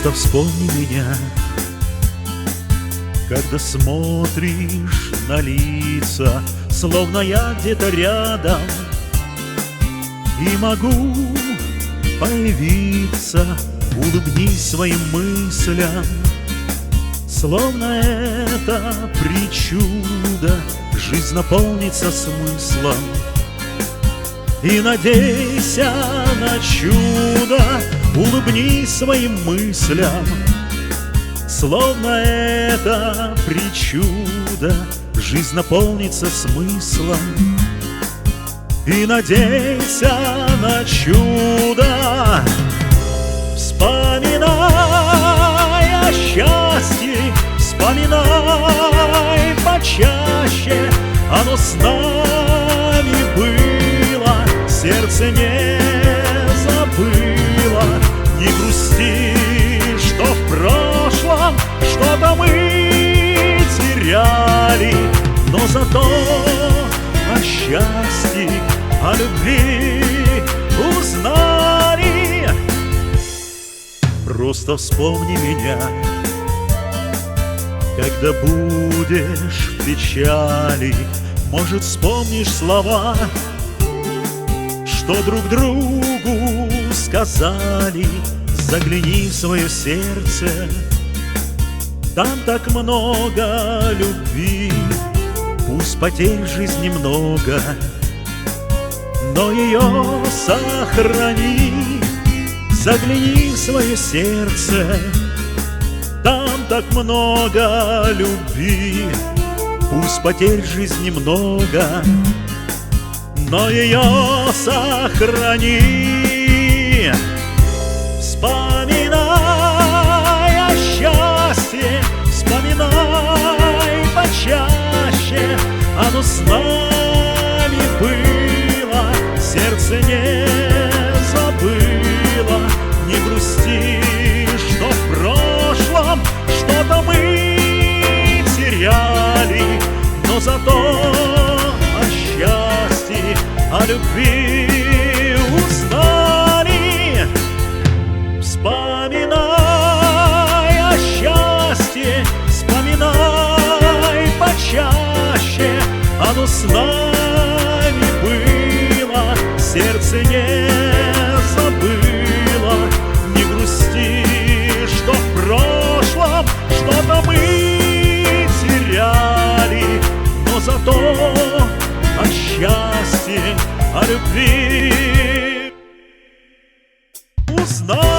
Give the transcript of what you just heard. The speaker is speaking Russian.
Просто вспомни меня, когда смотришь на лица, словно я где-то рядом, и могу появиться. Улыбнись своим мыслям, словно это причудо, жизнь наполнится смыслом. И надейся на чудо, улыбнись своим мыслям, словно это причудо, жизнь наполнится смыслом. И надейся на чудо, вспоминай о счастье, вспоминай почаще, оно с нами было, сердце не забыло. Не грусти, что в прошлом что-то мы теряли, но зато о счастье, о любви узнали. Просто вспомни меня, когда будешь в печали. Может, вспомнишь слова, что друг другу сказали. Загляни в свое сердце, там так много любви. Пусть потерь в жизни много, но ее сохрани. Загляни в свое сердце, там так много любви. Пусть потерь в жизни много, но ее сохрани. Вспоминай о счастье, вспоминай почаще, оно с нами было, сердце не забыло. Не грусти, что в прошлом что-то мы теряли, но зато о счастье, о любви узнали. Вспоминай о счастье, вспоминай почаще, оно с нами было, сердце не забыло. Не грусти, что в прошлом что-то мы теряли, но зато о счастье, о любви узнали.